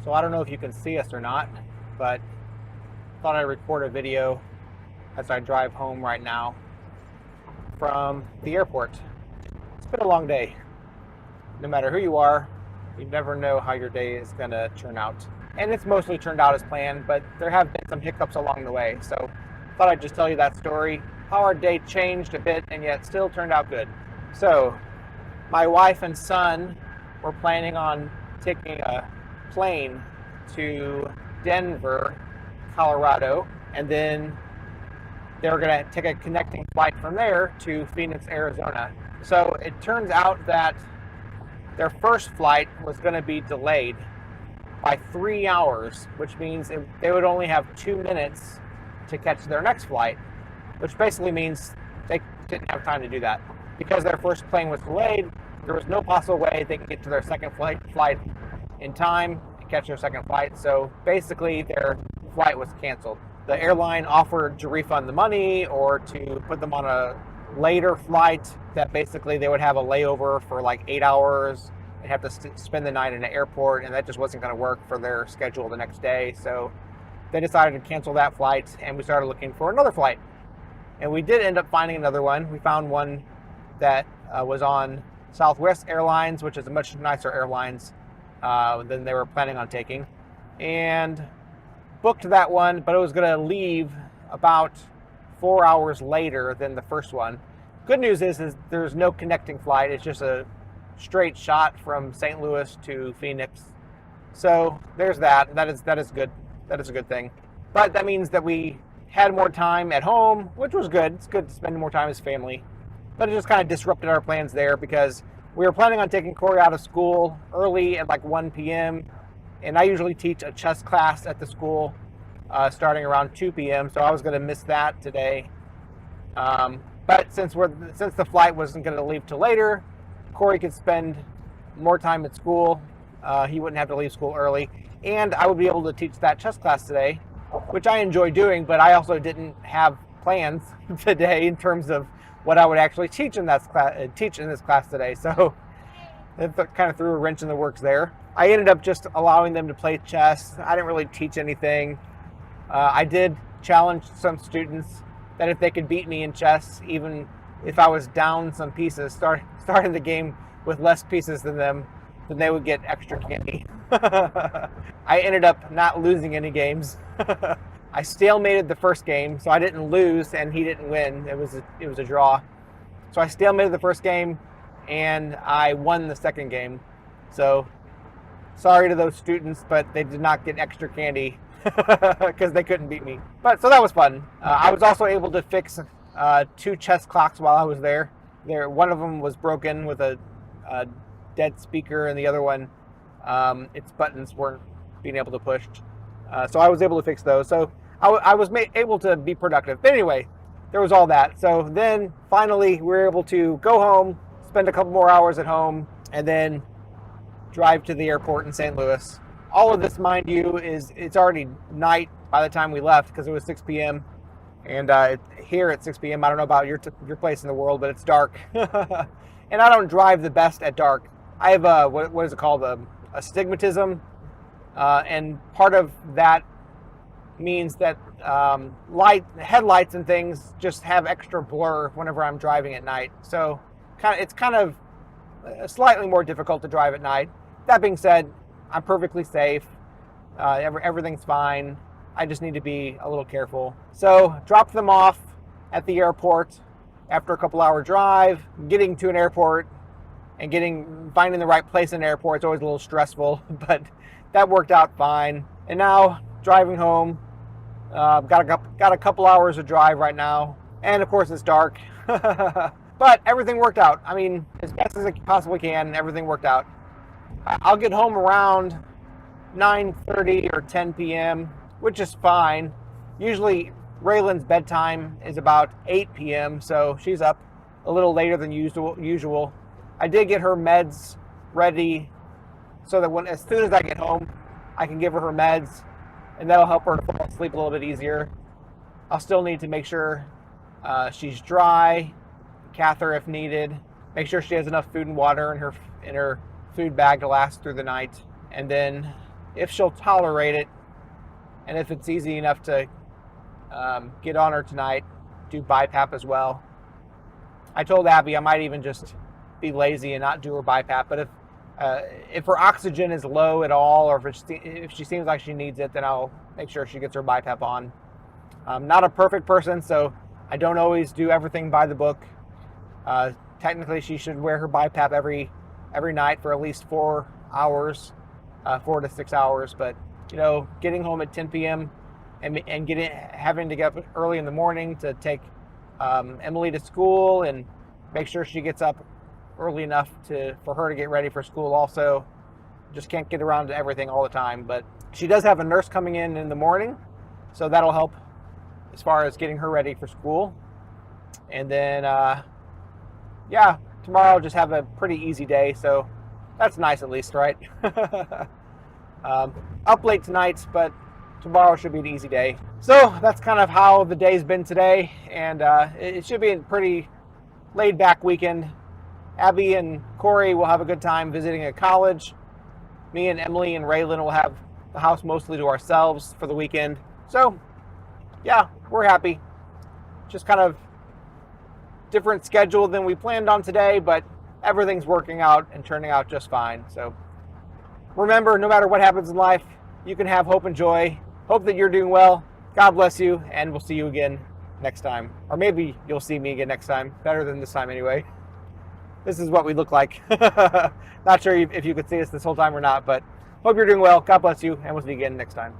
So I don't know if you can see us or not, but thought I'd record a video as I drive home right now from the airport. It's been a long day. No matter who you are, you never know how your day is going to turn out. And it's mostly turned out as planned, but there have been some hiccups along the way. So thought I'd just tell you that story, how our day changed a bit and yet still turned out good. So my wife and son were planning on taking a plane to Denver, Colorado, and then they were going to take a connecting flight from there to Phoenix, Arizona. So it turns out that their first flight was going to be delayed by 3 hours, which means they would only have 2 minutes to catch their next flight, which basically means they didn't have time to do that. Because their first plane was delayed, there was no possible way they could get to their second flight in time to catch their second flight. So basically their flight was canceled. The airline offered to refund the money or to put them on a later flight that basically they would have a layover for like 8 hours and have to spend the night in an airport, and that just wasn't going to work for their schedule the next day. So they decided to cancel that flight, and we started looking for another flight. And we did end up finding another one. We found one that was on Southwest Airlines, which is a much nicer airlines than they were planning on taking, and booked that one, but it was going to leave about 4 hours later than the first one. Good news is there's no connecting flight. It's just a straight shot from St. Louis to Phoenix. So there's that. That is good. That is a good thing. But that means that we had more time at home, which was good. It's good to spend more time as family. But it just kind of disrupted our plans there because we were planning on taking Corey out of school early at like 1 p.m. And I usually teach a chess class at the school starting around 2 p.m. So I was going to miss that today. But since the flight wasn't going to leave till later, Corey could spend more time at school. He wouldn't have to leave school early. And I would be able to teach that chess class today, which I enjoy doing, but I also didn't have plans today in terms of what I would actually teach in this class today. So it kind of threw a wrench in the works there. I ended up just allowing them to play chess. I didn't really teach anything. I did challenge some students that if they could beat me in chess, even if I was down some pieces, starting the game with less pieces than them, then they would get extra candy. I ended up not losing any games. I stalemated the first game, so I didn't lose and he didn't win. It was a draw. So I stalemated the first game and I won the second game. So sorry to those students, but they did not get extra candy because they couldn't beat me. But so that was fun. I was also able to fix 2 chess clocks while I was there. One of them was broken with a dead speaker, and the other one, its buttons weren't being able to push. So I was able to fix those. So I was able to be productive. But anyway, there was all that. So then finally we were able to go home, spend a couple more hours at home, and then drive to the airport in St. Louis. All of this, mind you, it's already night by the time we left because it was 6 p.m. And here at 6 p.m., I don't know about your place in the world, but it's dark. And I don't drive the best at dark. I have what is it called? A astigmatism. And part of that means that headlights and things just have extra blur whenever I'm driving at night. So it's kind of slightly more difficult to drive at night. That being said, I'm perfectly safe. Everything's fine. I just need to be a little careful. So dropped them off at the airport after a couple hour drive. Getting to an airport and finding the right place in an airport is always a little stressful, but that worked out fine. And now driving home, got a couple hours of drive right now, and of course it's dark. But everything worked out. I mean, as best as I possibly can, everything worked out. I'll get home around 9:30 or 10 p.m., which is fine. Usually Raylan's bedtime is about 8 p.m., so she's up a little later than usual. I did get her meds ready so that as soon as I get home, I can give her meds, and that'll help her to fall asleep a little bit easier. I'll still need to make sure she's dry, cath her if needed, make sure she has enough food and water in her food bag to last through the night, and then if she'll tolerate it, and if it's easy enough to get on her tonight, do BiPAP as well. I told Abby I might even just be lazy and not do her BiPAP, but if her oxygen is low at all, or if she seems like she needs it, then I'll make sure she gets her BiPAP on. I'm not a perfect person, so I don't always do everything by the book. Technically, she should wear her BiPAP every night for at least 4 hours, 4 to 6 hours. But getting home at 10 p.m. and having to get up early in the morning to take Emily to school and make sure she gets up early enough for her to get ready for school. Also, just can't get around to everything all the time. But she does have a nurse coming in the morning, so that'll help as far as getting her ready for school. And then tomorrow I'll just have a pretty easy day, so that's nice at least, right? Up late tonight, but tomorrow should be an easy day. So that's kind of how the day's been today, and it should be a pretty laid back weekend. Abby and Corey will have a good time visiting a college. Me and Emily and Raylan will have the house mostly to ourselves for the weekend. So yeah, we're happy. Just kind of different schedule than we planned on today, but everything's working out and turning out just fine. So remember, no matter what happens in life, you can have hope and joy. Hope that you're doing well. God bless you, and we'll see you again next time. Or maybe you'll see me again next time. Better than this time anyway. This is what we look like. Not sure if you could see us this whole time or not, but hope you're doing well. God bless you, and we'll see you again next time.